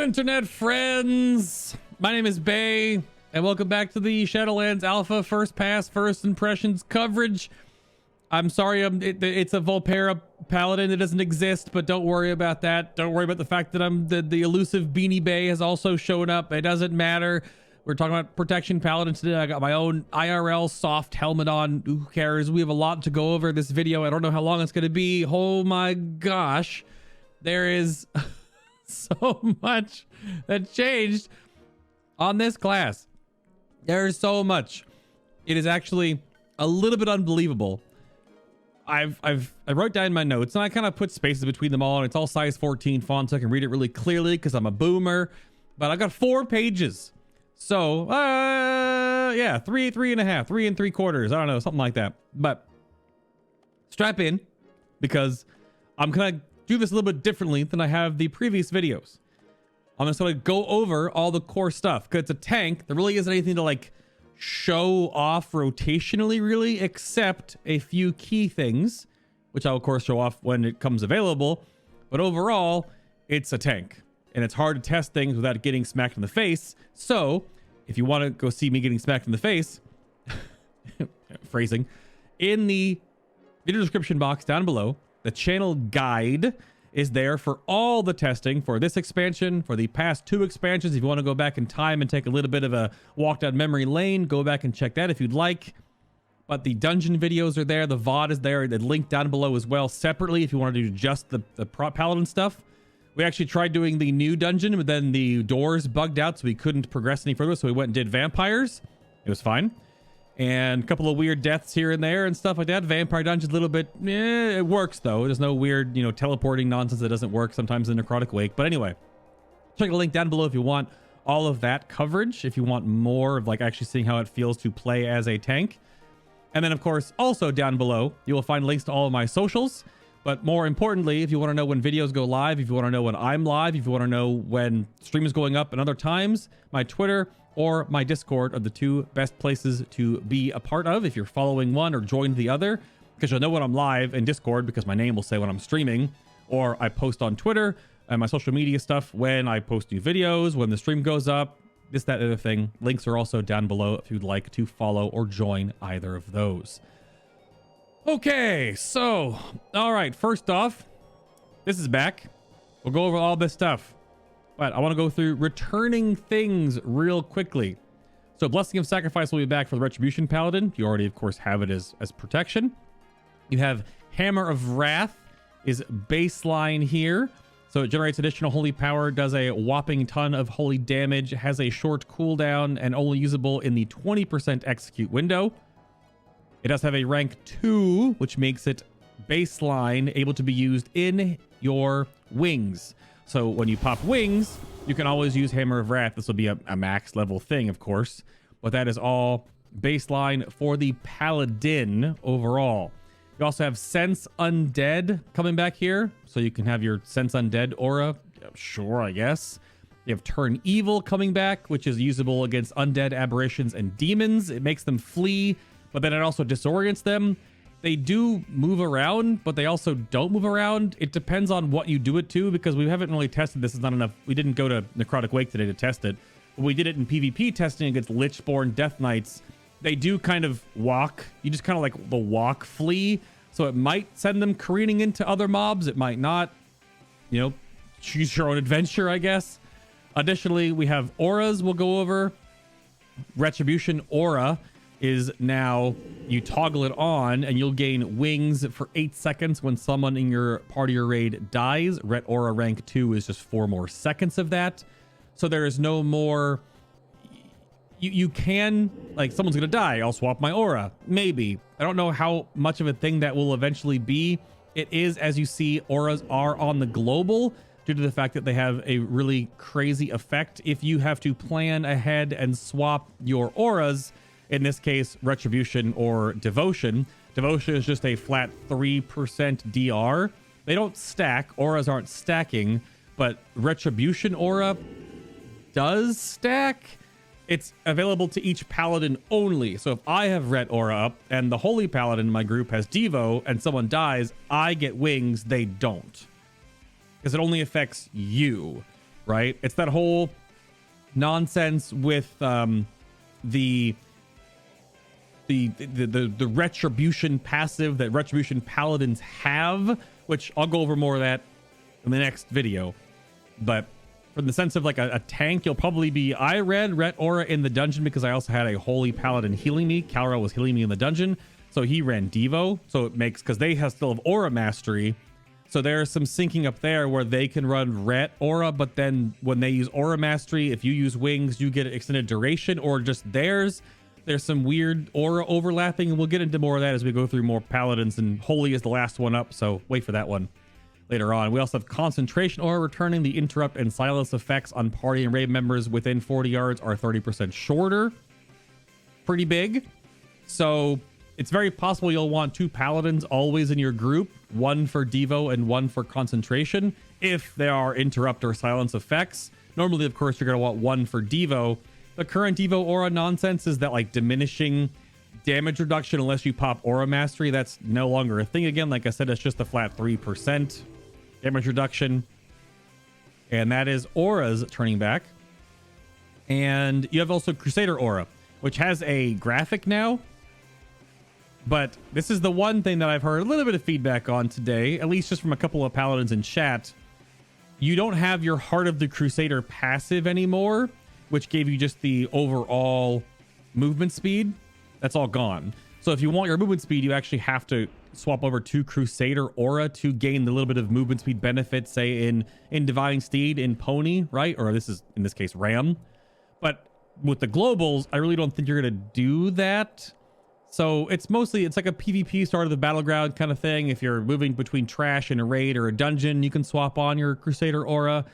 internet friends, my name is Bay and welcome back to the Shadowlands Alpha first pass first impressions coverage. I'm sorry, it's a Volpera Paladin that doesn't exist, but don't worry about that. Don't worry about the fact that the elusive Beanie Bay has also shown up. It doesn't matter. We're talking about protection Paladin today. I got my own IRL soft helmet on. Who cares? We have a lot to go over this video. I don't know how long it's going to be. Oh my gosh, there is so much that changed on this class. There's so much. It is actually a little bit unbelievable. I wrote down my notes and I kind of put spaces between them all, and it's all size 14 font so I can read it really clearly because I'm a boomer. But I got 4 pages. So yeah, 3 3.5, 3 3/4. I don't know, something like that. But strap in, because I'm gonna do this a little bit differently than I have the previous videos. I'm just gonna go over all the core stuff because it's a tank. There really isn't anything to like show off rotationally really, except a few key things, which I'll of course show off when it comes available. But overall, it's a tank and it's hard to test things without getting smacked in the face. So if you want to go see me getting smacked in the face, phrasing, in the video description box down below, the channel guide is there for all the testing for this expansion, for the past 2 expansions. If you want to go back in time and take a little bit of a walk down memory lane, go back and check that if you'd like. But the dungeon videos are there. The VOD is there. The link down below as well separately if you want to do just the Paladin stuff. We actually tried doing the new dungeon, but then the doors bugged out, so we couldn't progress any further. So we went and did vampires. It was fine. And a couple of weird deaths here and there and stuff like that. Vampire dungeon, a little bit, it works though. There's no weird, teleporting nonsense that doesn't work sometimes in Necrotic Wake. But anyway, check the link down below if you want all of that coverage, if you want more of like actually seeing how it feels to play as a tank. And then of course, also down below, you will find links to all of my socials. But more importantly, if you want to know when videos go live, if you want to know when I'm live, if you want to know when stream is going up and other times, my Twitter or my Discord are the 2 best places to be a part of if you're following one or joined the other, because you'll know when I'm live in Discord because my name will say when I'm streaming, or I post on Twitter and my social media stuff when I post new videos, when the stream goes up, this, that, other thing. Links are also down below if you'd like to follow or join either of those. Okay, so, all right, first off, this is back. We'll go over all this stuff. But I want to go through returning things real quickly. So Blessing of Sacrifice will be back for the Retribution Paladin. You already, of course, have it as protection. You have Hammer of Wrath is baseline here. So it generates additional holy power, does a whopping ton of holy damage, has a short cooldown, and only usable in the 20% execute window. It does have a rank 2, which makes it baseline, able to be used in your wings. So when you pop wings, you can always use Hammer of Wrath. This will be a max level thing, of course, but that is all baseline for the Paladin overall. You also have Sense Undead coming back here, so you can have your Sense Undead aura. Sure, I guess. You have Turn Evil coming back, which is usable against undead, aberrations, and demons. It makes them flee, but then it also disorients them. They do move around, but they also don't move around. It depends on what you do it to, because we haven't really tested this. It's not enough. We didn't go to Necrotic Wake today to test it, but we did it in PvP testing against Lichborn Death Knights. They do kind of walk. You just kind of like the walk flee. So it might send them careening into other mobs. It might not. Choose your own adventure, I guess. Additionally, we have auras we'll go over. Retribution aura is now, you toggle it on and you'll gain wings for 8 seconds when someone in your party or raid dies. Ret aura rank 2 is just 4 more seconds of that. So there is no more, you can, like, someone's gonna die, I'll swap my aura, maybe. I don't know how much of a thing that will eventually be. It is, as you see, auras are on the global due to the fact that they have a really crazy effect. If you have to plan ahead and swap your auras, in this case, Retribution or Devotion. Devotion is just a flat 3% DR. They don't stack. Auras aren't stacking, but Retribution aura does stack. It's available to each Paladin only. So if I have Ret aura up and the Holy Paladin in my group has Devo and someone dies, I get wings, they don't. Because it only affects you. right? It's that whole nonsense with the retribution passive that retribution paladins have, which I'll go over more of that in the next video. But from the sense of like a tank, you'll probably be, I read Ret Aura in the dungeon because I also had a holy paladin healing me. Calra was healing me in the dungeon, so he ran Devo. So it makes, because they still have aura mastery, so there's some syncing up there where they can run Ret Aura, but then when they use aura mastery, if you use wings, you get extended duration, or just theirs. There's some weird aura overlapping, and we'll get into more of that as we go through more paladins, and holy is the last one up, so wait for that one later on. We also have concentration aura returning. The interrupt and silence effects on party and raid members within 40 yards are 30% shorter. Pretty big. So it's very possible you'll want 2 paladins always in your group, one for Devo and one for concentration, if there are interrupt or silence effects. Normally, of course, you're going to want one for Devo. The current Devo aura nonsense is that like diminishing damage reduction unless you pop aura mastery. That's no longer a thing again. Like I said, it's just a flat 3% damage reduction. And that is auras turning back. And you have also Crusader aura, which has a graphic now. But this is the one thing that I've heard a little bit of feedback on today, at least just from a couple of paladins in chat. You don't have your Heart of the Crusader passive anymore, which gave you just the overall movement speed. That's all gone. So if you want your movement speed, you actually have to swap over to Crusader aura to gain the little bit of movement speed benefit, say in Divine Steed, in Pony, right? Or this is, in this case, Ram. But with the globals, I really don't think you're going to do that. So it's mostly, it's like a PvP start of the battleground kind of thing. If you're moving between trash and a raid or a dungeon, you can swap on your Crusader aura.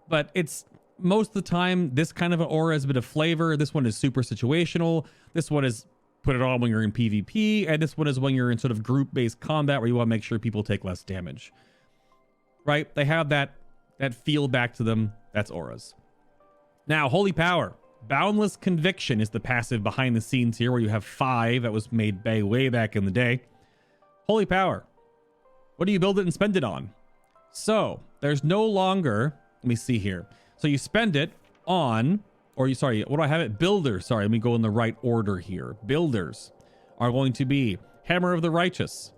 But it's most of the time, this kind of an aura has a bit of flavor. This one is super situational. This one is put it on when you're in PvP. And this one is when you're in sort of group-based combat where you want to make sure people take less damage. Right? They have that feel back to them. That's auras. Now, Holy Power. Boundless Conviction is the passive behind the scenes here, where you have 5 that was made way back in the day. Holy Power. What do you build it and spend it on? So there's no longer, let me see here. So you spend it on, or you, sorry, what do I have it? Builders. Sorry, let me go in the right order here. Builders are going to be Hammer of the Righteous,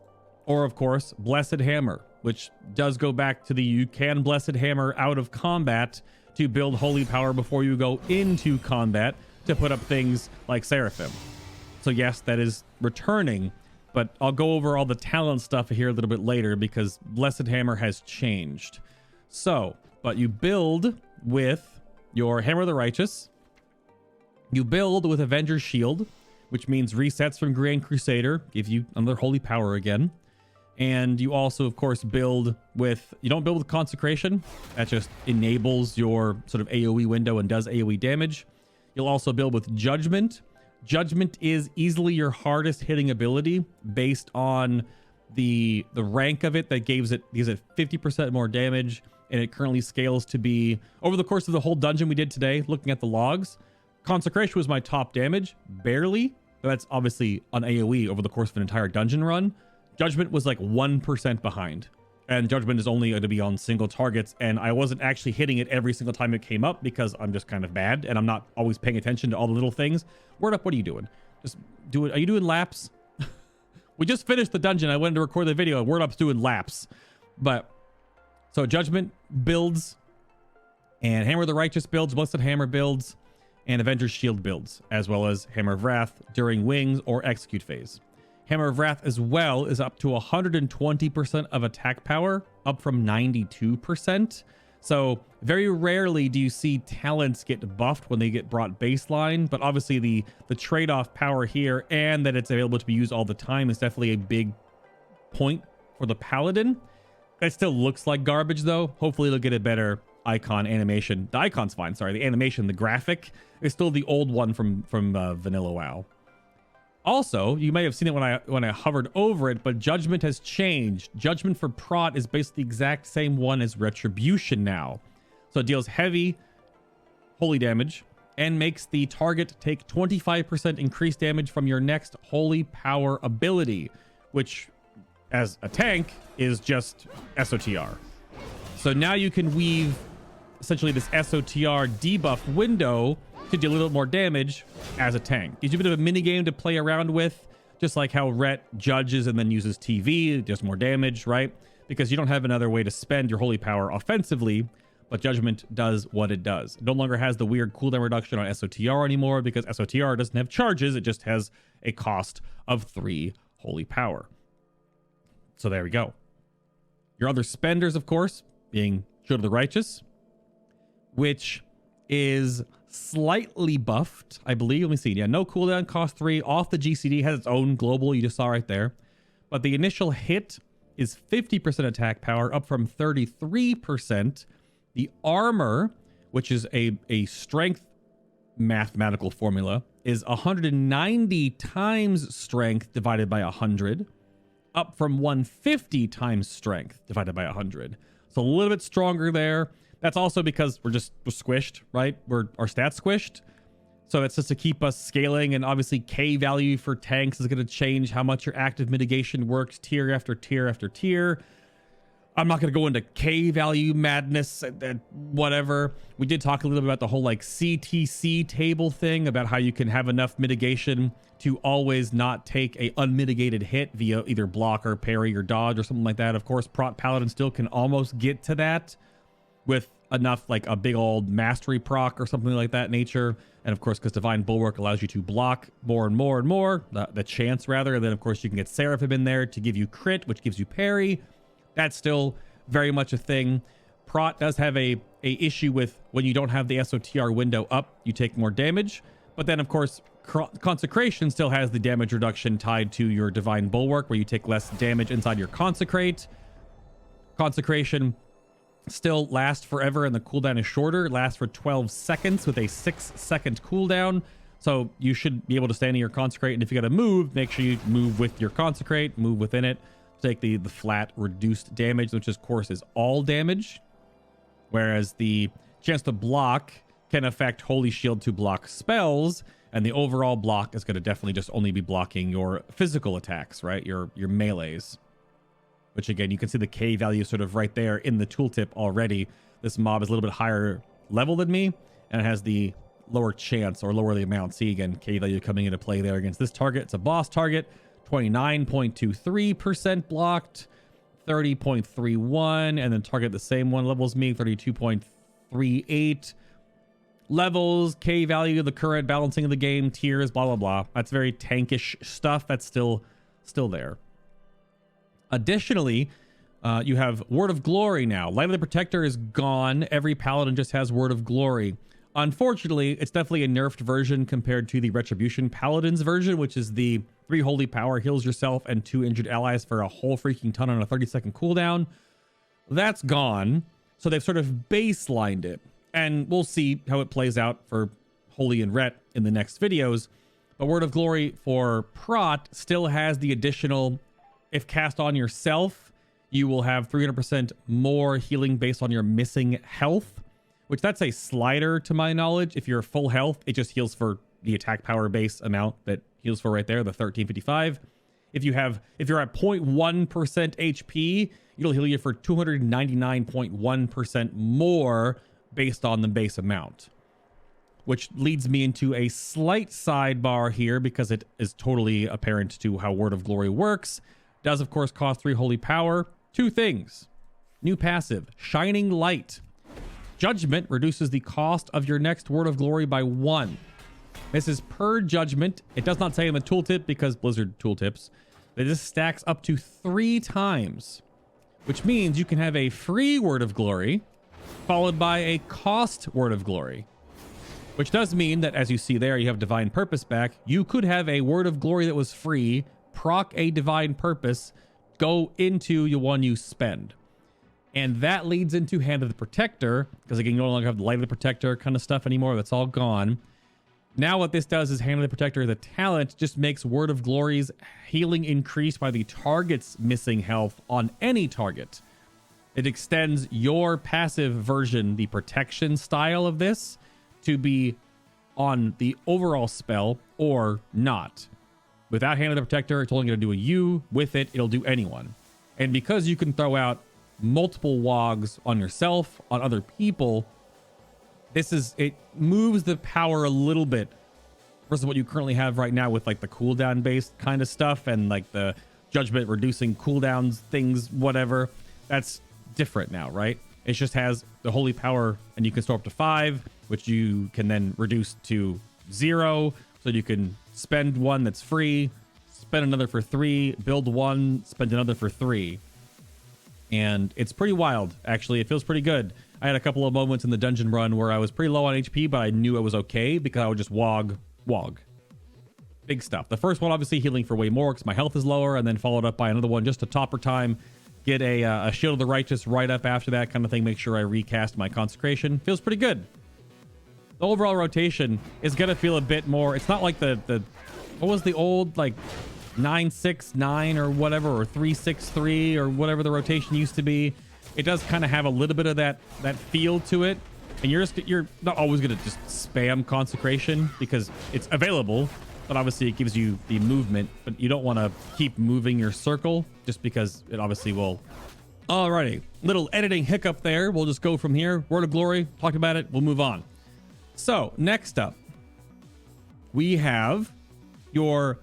or of course, Blessed Hammer, which does go back to the you can Blessed Hammer out of combat to build Holy Power before you go into combat to put up things like Seraphim. So yes, that is returning, but I'll go over all the talent stuff here a little bit later because Blessed Hammer has changed. So, but you build with your Hammer of the Righteous. You build with Avenger's Shield, which means resets from Grand Crusader, give you another Holy Power again. And you also, of course, build with, you don't build with Consecration. That just enables your sort of AoE window and does AoE damage. You'll also build with Judgment. Judgment is easily your hardest hitting ability based on the rank of it that gives it 50% more damage. And it currently scales to be, over the course of the whole dungeon we did today, looking at the logs, Consecration was my top damage, barely. But that's obviously on AoE over the course of an entire dungeon run. Judgment was like 1% behind, and Judgment is only going to be on single targets, and I wasn't actually hitting it every single time it came up because I'm just kind of bad, and I'm not always paying attention to all the little things. Wordup, what are you doing? Just do it. Are you doing laps? We just finished the dungeon. I wanted to record the video. Wordup's doing laps. But, so Judgment builds, and Hammer of the Righteous builds, Blessed Hammer builds, and Avenger's Shield builds, as well as Hammer of Wrath during Wings or Execute phase. Hammer of Wrath as well is up to 120% of attack power, up from 92%. So very rarely do you see talents get buffed when they get brought baseline, but obviously the trade-off power here and that it's available to be used all the time is definitely a big point for the Paladin. That still looks like garbage though. Hopefully they'll get a better icon animation. The icon's fine, sorry. The animation, the graphic is still the old one from Vanilla WoW. Also, you may have seen it when I hovered over it, but Judgment has changed. Judgment for Prot is basically the exact same one as Retribution now. So it deals heavy holy damage and makes the target take 25% increased damage from your next Holy Power ability, which as a tank is just SOTR. So now you can weave essentially this SOTR debuff window to deal a little more damage as a tank. Gives you a bit of a mini game to play around with, just like how Rhett judges and then uses TV, does more damage, right? Because you don't have another way to spend your holy power offensively, but Judgment does what it does. It no longer has the weird cooldown reduction on SOTR anymore because SOTR doesn't have charges. It just has a cost of 3 holy power. So there we go. Your other spenders, of course, being Shield of the Righteous, which is slightly buffed, I believe. Let me see. Yeah, no cooldown, cost 3. Off the GCD, has its own global, you just saw right there. But the initial hit is 50% attack power, up from 33%. The armor, which is a strength mathematical formula, is 190 times strength divided by 100, up from 150 times strength divided by 100. So a little bit stronger there. That's also because we're squished, right? Our stats squished. So that's just to keep us scaling. And obviously K value for tanks is going to change how much your active mitigation works tier after tier after tier. I'm not going to go into K value madness and whatever. We did talk a little bit about the whole like CTC table thing about how you can have enough mitigation to always not take a unmitigated hit via either block or parry or dodge or something like that. Of course, Prot Paladin still can almost get to that with enough like a big old mastery proc or something like that nature. And of course, because Divine Bulwark allows you to block more and more and more, the chance rather. And then of course you can get Seraphim in there to give you crit, which gives you parry. That's still very much a thing. Prot does have a issue with when you don't have the SOTR window up, you take more damage. But then of course, Consecration still has the damage reduction tied to your Divine Bulwark, where you take less damage inside your Consecrate. Consecration still lasts forever and the cooldown is shorter. It lasts for 12 seconds with a 6-second cooldown. So you should be able to stand in your Consecrate, and if you got to move, make sure you move with your Consecrate, move within it. Take the flat reduced damage, which of course is all damage, whereas the chance to block can affect Holy Shield to block spells, and the overall block is going to definitely just only be blocking your physical attacks, right? Your melees, which again, you can see the K value sort of right there in the tooltip already. This mob is a little bit higher level than me, and it has the lower chance or lower the amount. See again, K value coming into play there against this target. It's a boss target. 29.23% blocked, 30.31, and then target the same one levels me, 32.38 levels, K value, the current balancing of the game, tiers, blah, blah, blah. That's very tankish stuff. That's still there. Additionally, you have Word of Glory now. Light of the Protector is gone. Every Paladin just has Word of Glory. Unfortunately, it's definitely a nerfed version compared to the Retribution Paladins version, which is the 3 holy power, heals yourself and 2 injured allies for a whole freaking ton on a 30-second cooldown. That's gone. So they've sort of baselined it. And we'll see how it plays out for Holy and Ret in the next videos. But Word of Glory for Prot still has the additional, if cast on yourself, you will have 300% more healing based on your missing health, which that's a slider to my knowledge. If you're full health, it just heals for the attack power base amount that heals for right there, the 1355. If you're at 0.1% HP, it'll heal you for 299.1% more based on the base amount, which leads me into a slight sidebar here because it is totally apparent to how Word of Glory works. Does of course cost 3 holy power. 2 things. New passive, Shining Light. Judgment reduces the cost of your next Word of Glory by 1. This is per judgment. It does not say in the tooltip because Blizzard tooltips that this stacks up to 3 times, which means you can have a free Word of Glory followed by a cost Word of Glory, which does mean that, as you see there, you have Divine Purpose back. You could have a Word of Glory that was free, proc a Divine Purpose, go into the one you spend. And that leads into Hand of the Protector, because again, you no longer have the Light of the Protector kind of stuff anymore. That's all gone. Now what this does is Hand of the Protector, the talent, just makes Word of Glory's healing increase by the target's missing health on any target. It extends your passive version, the protection style of this, to be on the overall spell or not. Without Hand of the Protector, it's only going to do a you. With it, it'll do anyone. And because you can throw out multiple wogs on yourself, on other people, it moves the power a little bit versus what you currently have right now with like the cooldown based kind of stuff and like the judgment reducing cooldowns things, whatever. That's different now, right? It just has the holy power, and you can store up to 5, which you can then reduce to 0, so you can spend 1 that's free, spend another for 3, build 1, spend another for 3. And it's pretty wild, actually. It feels pretty good. I had a couple of moments in the dungeon run where I was pretty low on HP, but I knew I was okay because I would just wog. Big stuff. The first one, obviously, healing for way more because my health is lower, and then followed up by another one just to topper time. Get a Shield of the Righteous right up after that kind of thing. Make sure I recast my consecration. Feels pretty good. The overall rotation is going to feel a bit more. It's not like the what was the old like 969 or whatever, or 363 or whatever the rotation used to be. It does kind of have a little bit of that feel to it. And you're not always going to just spam consecration because it's available, but obviously it gives you the movement, but you don't want to keep moving your circle just because it obviously will. Alrighty, little editing hiccup there. We'll just go from here. Word of Glory, talked about it. We'll move on. So next up, we have your,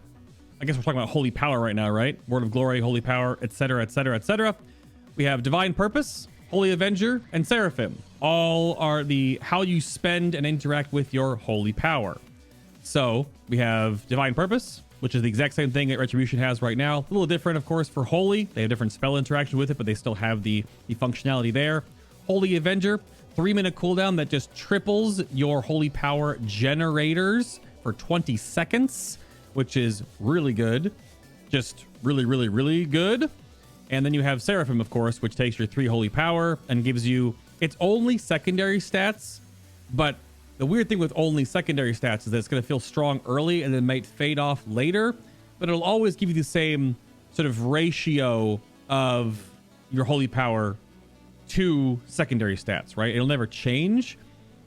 I guess we're talking about holy power right now, right? Word of Glory, holy power, etc., etc., etc. We have Divine Purpose, Holy Avenger, and Seraphim. All are the how you spend and interact with your holy power. So we have Divine Purpose, which is the exact same thing that Retribution has right now. A little different, of course, for Holy. They have different spell interaction with it, but they still have the functionality there. Holy Avenger, 3-minute cooldown that just triples your holy power generators for 20 seconds, which is really good. Just really, really, really good. And then you have Seraphim, of course, which takes your 3 holy power and gives you, it's only secondary stats, but the weird thing with only secondary stats is that it's going to feel strong early and then might fade off later, but it'll always give you the same sort of ratio of your holy power to secondary stats, right? It'll never change.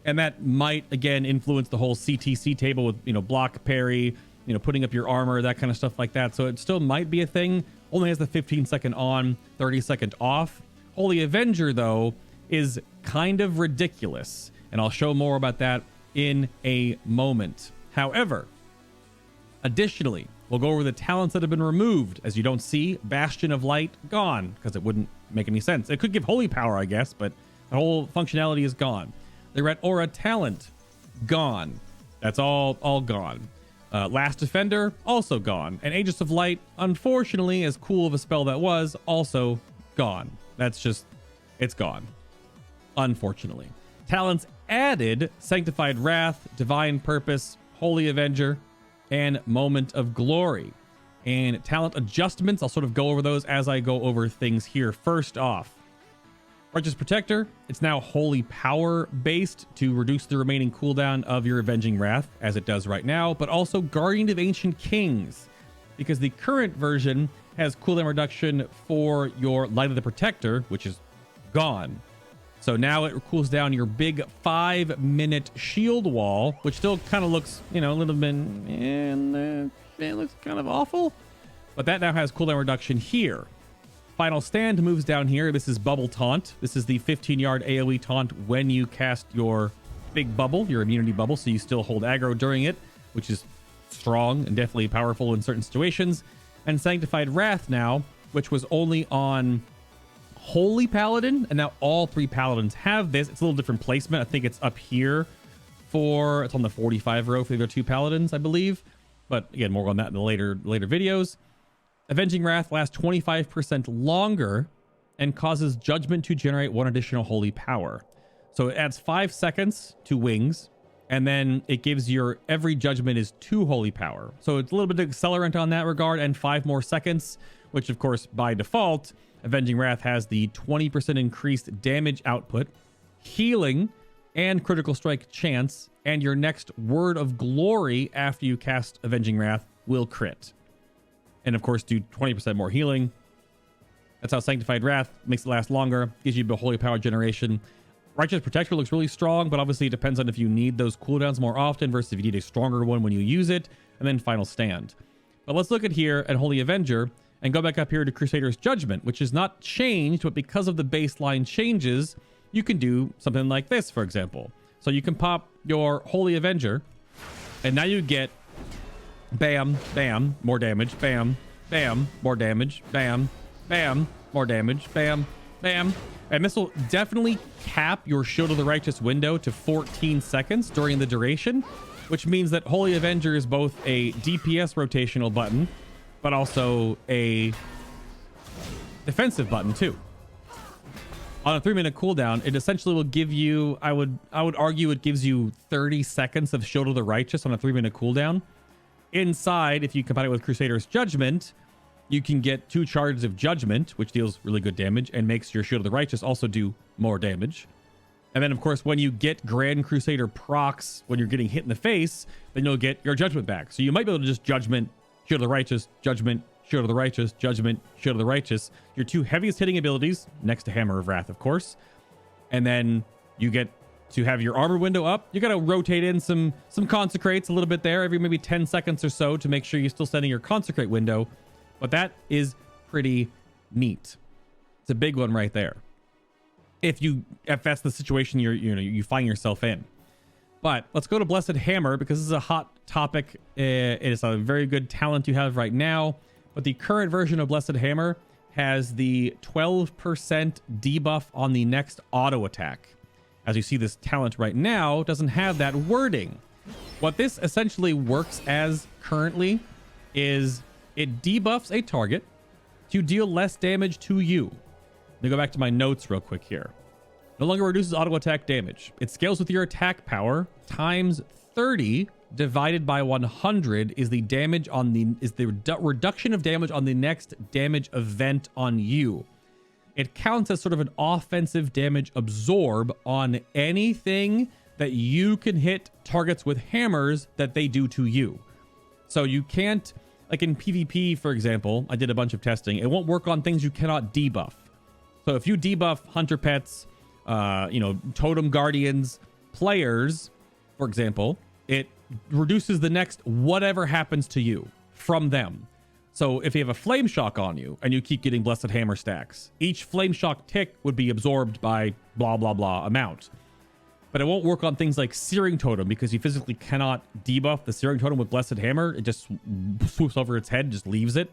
And that might, again, influence the whole CTC table with, block, parry, putting up your armor, that kind of stuff like that. So it still might be a thing. Only has the 15-second on, 30-second off. Holy Avenger, though, is kind of ridiculous. And I'll show more about that in a moment. However, additionally, we'll go over the talents that have been removed. As you don't see, Bastion of Light gone, because it wouldn't make any sense. It could give holy power, I guess, but the whole functionality is gone. The Red Aura talent, gone. That's all gone. Last Defender, also gone. And Aegis of Light, unfortunately, as cool of a spell that was, also gone. That's just, it's gone. Unfortunately. Talents added, Sanctified Wrath, Divine Purpose, Holy Avenger, and Moment of Glory. And talent adjustments, I'll sort of go over those as I go over things here. First off, Righteous Protector, it's now holy power based to reduce the remaining cooldown of your Avenging Wrath, as it does right now, but also Guardian of Ancient Kings, because the current version has cooldown reduction for your Light of the Protector, which is gone. So now it cools down your big 5-minute shield wall, which still kind of looks, a little bit, it looks kind of awful, but that now has cooldown reduction here. Final Stand moves down here. This is Bubble Taunt. This is the 15-yard AoE taunt when you cast your big bubble, your immunity bubble, so you still hold aggro during it, which is strong and definitely powerful in certain situations. And Sanctified Wrath now, which was only on Holy Paladin, and now all 3 Paladins have this. It's a little different placement. I think it's up here it's on the 45 row for the other 2 Paladins, I believe. But again, more on that in the later videos. Avenging Wrath lasts 25% longer and causes Judgment to generate 1 additional holy power. So it adds 5 seconds to Wings, and then it gives your every Judgment is 2 holy power. So it's a little bit of accelerant on that regard, and 5 more seconds, which of course by default, Avenging Wrath has the 20% increased damage output, healing, and critical strike chance, and your next Word of Glory after you cast Avenging Wrath will crit. And of course, do 20% more healing. That's how Sanctified Wrath makes it last longer, gives you the holy power generation. Righteous Protector looks really strong, but obviously it depends on if you need those cooldowns more often versus if you need a stronger one when you use it. And then Final Stand. But let's look at here at Holy Avenger and go back up here to Crusader's Judgment, which is not changed, but because of the baseline changes, you can do something like this, for example. So you can pop your Holy Avenger, and now you get bam, bam, more damage, bam, bam, more damage, bam, bam, more damage, bam, bam. And this will definitely cap your Shield of the Righteous window to 14 seconds during the duration, which means that Holy Avenger is both a DPS rotational button, but also a defensive button too. On a 3-minute cooldown, it essentially will give you, I would argue it gives you 30 seconds of Shield of the Righteous on a 3-minute cooldown. Inside, if you combine it with Crusader's Judgment, you can get 2 charges of Judgment, which deals really good damage and makes your Shield of the Righteous also do more damage. And then, of course, when you get Grand Crusader procs, when you're getting hit in the face, then you'll get your Judgment back. So you might be able to just Judgment, Shield of the Righteous, Judgment, Shield of the Righteous, Judgment, Shield of the Righteous. Your 2 heaviest hitting abilities, next to Hammer of Wrath, of course. And then you get to have your armor window up. You got to rotate in some Consecrates a little bit there, every maybe 10 seconds or so, to make sure you're still sending your Consecrate window. But that is pretty neat. It's a big one right there, if that's the situation you find yourself in. But let's go to Blessed Hammer, because this is a hot topic. It is a very good talent you have right now. But the current version of Blessed Hammer has the 12% debuff on the next auto attack. As you see, this talent right now doesn't have that wording. What this essentially works as currently is it debuffs a target to deal less damage to you. Let me go back to my notes real quick here. No longer reduces auto attack damage. It scales with your attack power times 30 divided by 100 is the damage on the reduction of damage on the next damage event on you. It counts as sort of an offensive damage absorb on anything that you can hit targets with hammers that they do to you. So you can't, like in PvP, for example, I did a bunch of testing. It won't work on things you cannot debuff. So if you debuff Hunter Pets, Totem Guardians, players, for example, it reduces the next whatever happens to you from them. So if you have a Flame Shock on you and you keep getting Blessed Hammer stacks, each Flame Shock tick would be absorbed by blah, blah, blah amount. But it won't work on things like Searing Totem, because you physically cannot debuff the Searing Totem with Blessed Hammer. It just swoops over its head and just leaves it.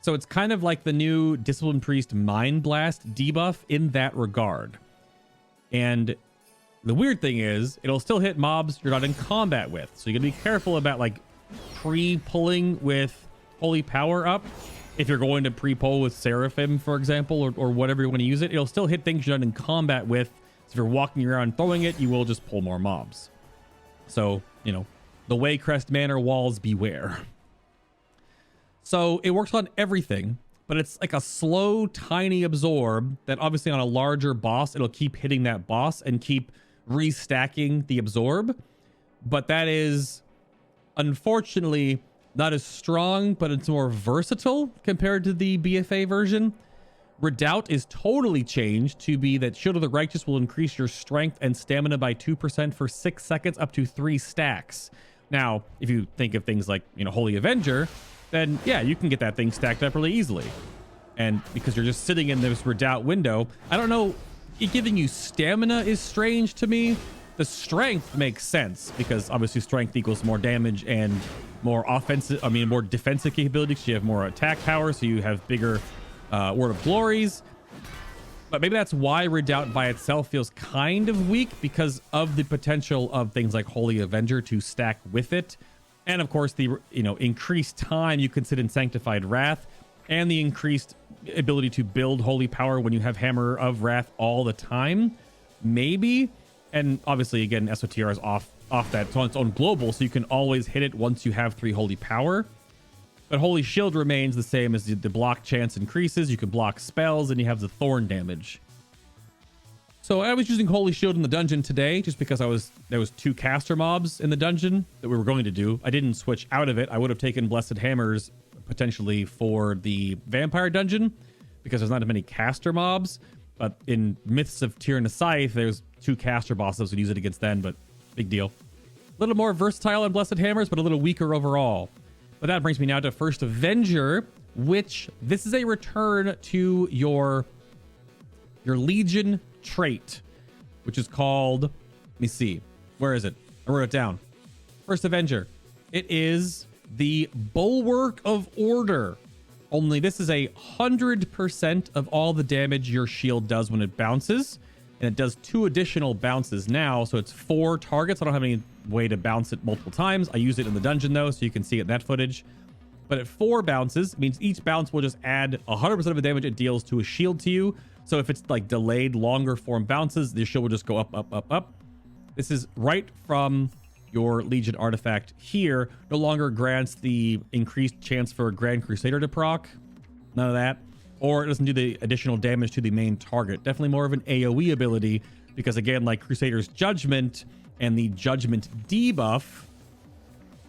So it's kind of like the new Discipline Priest Mind Blast debuff in that regard. And the weird thing is, it'll still hit mobs you're not in combat with. So you gotta be careful about like pre-pulling with Holy Power up. If you're going to pre-pull with Seraphim, for example, or whatever you want to use it, it'll still hit things you're not in combat with. So if you're walking around throwing it, you will just pull more mobs. So, the Waycrest Manor walls beware. So it works on everything, but it's like a slow, tiny absorb that obviously on a larger boss, it'll keep hitting that boss and keep restacking the absorb. But that is unfortunately not as strong, but it's more versatile compared to the BFA version. Redoubt is totally changed to be that Shield of the Righteous will increase your strength and stamina by 2% for 6 seconds up to 3 stacks. Now, if you think of things like, Holy Avenger, then yeah, you can get that thing stacked up really easily. And because you're just sitting in this Redoubt window, I don't know, it giving you stamina is strange to me. The strength makes sense, because obviously strength equals more damage and more more defensive capabilities. You have more attack power, so you have bigger Word of Glories. But maybe that's why Redoubt by itself feels kind of weak, because of the potential of things like Holy Avenger to stack with it. And of course, the increased time you can sit in Sanctified Wrath, and the increased ability to build Holy Power when you have Hammer of Wrath all the time. Maybe. And obviously, again, SOTR is off that. It's on its own global, so you can always hit it once you have 3 Holy Power. But Holy Shield remains the same, as the block chance increases. You can block spells, and you have the Thorn damage. So I was using Holy Shield in the dungeon today, just because there was 2 caster mobs in the dungeon that we were going to do. I didn't switch out of it. I would have taken Blessed Hammers potentially for the Vampire dungeon, because there's not as many caster mobs. But in Myths of Tirna Scithe, there's 2 caster bosses. Would use it against them, but big deal. A little more versatile on Blessed Hammers, but a little weaker overall. But that brings me now to First Avenger, which this is a return to your Legion trait, which is called, let me see. Where is it? I wrote it down. First Avenger. It is the Bulwark of Order. Only this is 100% of all the damage your shield does when it bounces. And it does 2 additional bounces now. So it's 4 targets. I don't have any way to bounce it multiple times. I use it in the dungeon though, so you can see it in that footage. But at 4 bounces, it means each bounce will just add 100% of the damage it deals to a shield to you. So if it's like delayed, longer form bounces, the shield will just go up, up, up, up. This is right from your Legion artifact here. No longer grants the increased chance for Grand Crusader to proc. None of that. Or it doesn't do the additional damage to the main target. Definitely more of an AoE ability because, again, like Crusader's Judgment and the Judgment debuff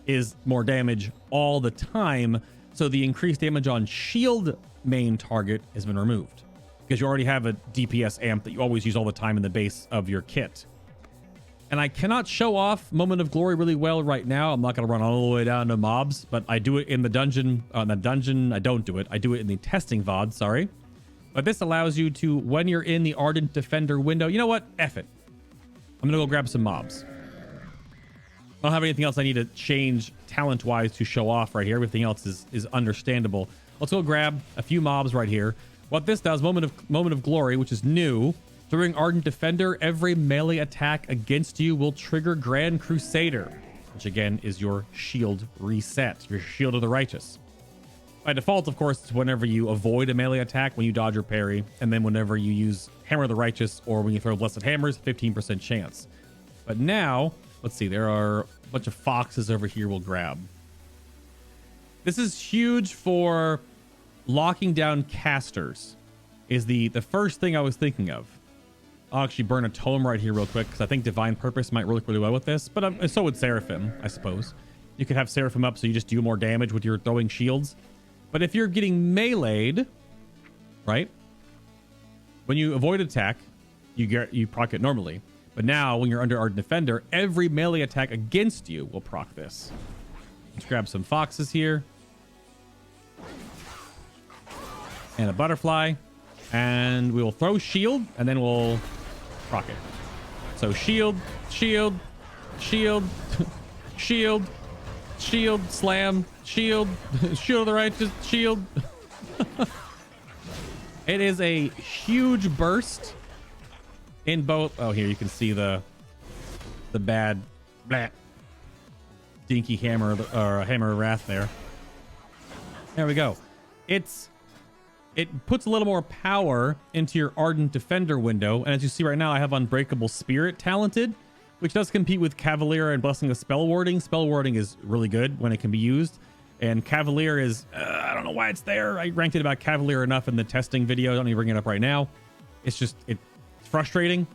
is more damage all the time. So the increased damage on shield main target has been removed because you already have a DPS amp that you always use all the time in the base of your kit. And I cannot show off Moment of Glory really well right now. I'm not going to run all the way down to mobs, but I do it in the dungeon. I don't do it. I do it in the testing VOD, sorry. But this allows you to, when you're in the Ardent Defender window, you know what? F it. I'm going to go grab some mobs. I don't have anything else I need to change talent-wise to show off right here. Everything else is understandable. Let's go grab a few mobs right here. What this does, Moment of Glory, which is new. During Ardent Defender, every melee attack against you will trigger Grand Crusader, which again is your shield reset, your Shield of the Righteous. By default, of course, it's whenever you avoid a melee attack, when you dodge or parry, and then whenever you use Hammer of the Righteous or when you throw Blessed Hammers, 15% chance. But now, let's see, there are a bunch of foxes over here we'll grab. This is huge for locking down casters, is the first thing I was thinking of. I'll actually burn a tome right here real quick because I think Divine Purpose might work really well with this, but so would Seraphim, I suppose. You could have Seraphim up so you just do more damage with your throwing shields. But if you're getting meleeed, right? When you avoid attack, you proc it normally. But now when you're under Ardent Defender, every melee attack against you will proc this. Let's grab some foxes here. And a butterfly. And we will throw shield and then we'll proc it. So shield, shield, shield, shield, shield, slam, shield, shield of the righteous, shield. It is a huge burst in both. Oh, here you can see the bad dinky hammer or hammer of wrath there. There we go. It puts a little more power into your Ardent Defender window. And as you see right now, I have Unbreakable Spirit talented, which does compete with Cavalier and Blessing of Spell Warding. Spell Warding is really good when it can be used. And Cavalier is, I don't know why it's there. I ranked it about Cavalier enough in the testing video. I don't even bring it up right now. It's frustrating.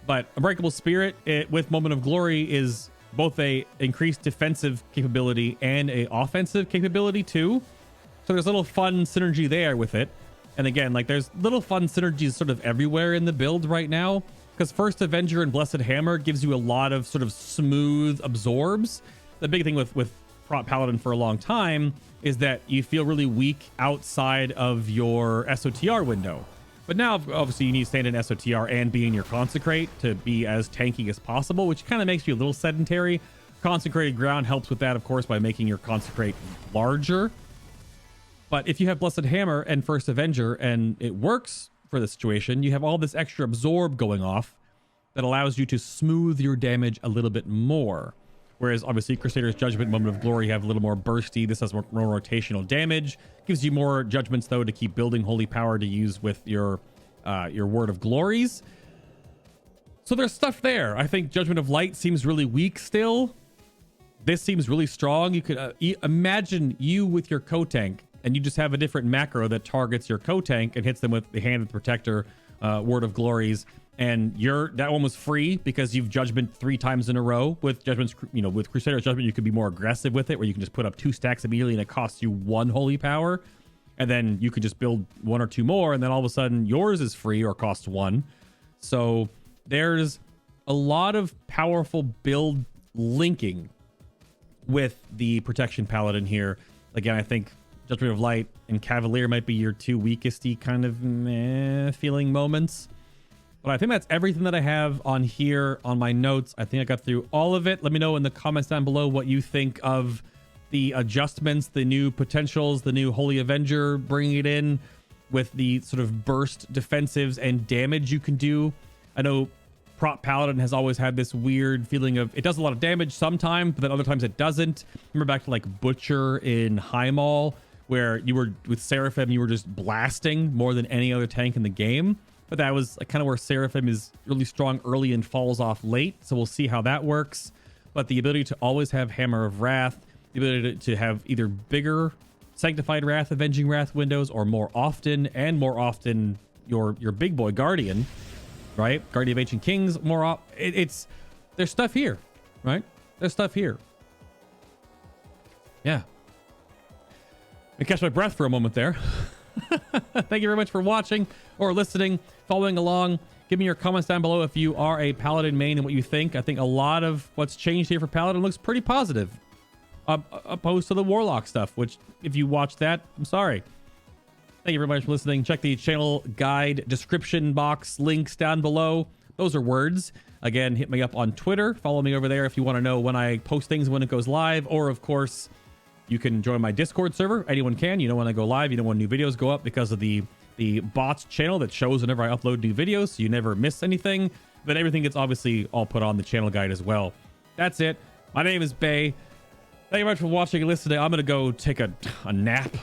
But Unbreakable Spirit, with Moment of Glory, is both a increased defensive capability and a offensive capability too. So there's a little fun synergy there with it. And again, like there's little fun synergies sort of everywhere in the build right now. Because First Avenger and Blessed Hammer gives you a lot of sort of smooth absorbs. The big thing with Paladin for a long time is that you feel really weak outside of your SOTR window. But now, obviously, you need to stand in SOTR and be in your Consecrate to be as tanky as possible, which kind of makes you a little sedentary. Consecrated Ground helps with that, of course, by making your Consecrate larger. But if you have Blessed Hammer and First Avenger and it works for the situation, you have all this extra absorb going off that allows you to smooth your damage a little bit more. Whereas obviously Crusader's Judgment, Moment of Glory, you have a little more bursty. This has more rotational damage. Gives you more judgments though to keep building holy power to use with your Word of Glories. So there's stuff there. I think Judgment of Light seems really weak still. This seems really strong. You could imagine you with your co-tank and you just have a different macro that targets your co-tank and hits them with the Hand of the Protector, Word of Glories. And that one was free because you've Judgment 3 times in a row. With Judgments, with Crusader's Judgment, you could be more aggressive with it, where you can just put up 2 stacks immediately and it costs you 1 holy power. And then you could just build 1 or 2 more, and then all of a sudden yours is free or costs 1. So there's a lot of powerful build linking with the Protection Paladin here. Again, I think Judgment of Light and Cavalier might be your 2 weakesty kind of feeling moments. But I think that's everything that I have on here on my notes. I think I got through all of it. Let me know in the comments down below what you think of the adjustments, the new potentials, the new Holy Avenger, bringing it in with the sort of burst defensives and damage you can do. I know Prop Paladin has always had this weird feeling of it does a lot of damage sometimes, but then other times it doesn't. Remember back to like Butcher in Highmaul, where you were with Seraphim, you were just blasting more than any other tank in the game. But that was kind of where Seraphim is really strong early and falls off late. So we'll see how that works. But the ability to always have Hammer of Wrath, the ability to have either bigger Sanctified Wrath, Avenging Wrath windows, or more often your big boy Guardian, right? Guardian of Ancient Kings, there's stuff here, right? There's stuff here. Yeah. I catch my breath for a moment there. Thank you very much for watching or listening, following along. Give me your comments down below if you are a Paladin main and what you think. I think a lot of what's changed here for Paladin looks pretty positive, opposed to the Warlock stuff, which if you watched that, I'm sorry. Thank you very much for listening. Check the channel guide description box links down below. Those are words. Again, hit me up on Twitter. Follow me over there if you want to know when I post things, when it goes live, or of course, you can join my Discord server. Anyone can. You know when I go live. You know when new videos go up because of the bots channel that shows whenever I upload new videos, so you never miss anything. But everything gets obviously all put on the channel guide as well. That's it. My name is Bay. Thank you very much for watching and listening. I'm going to go take a nap.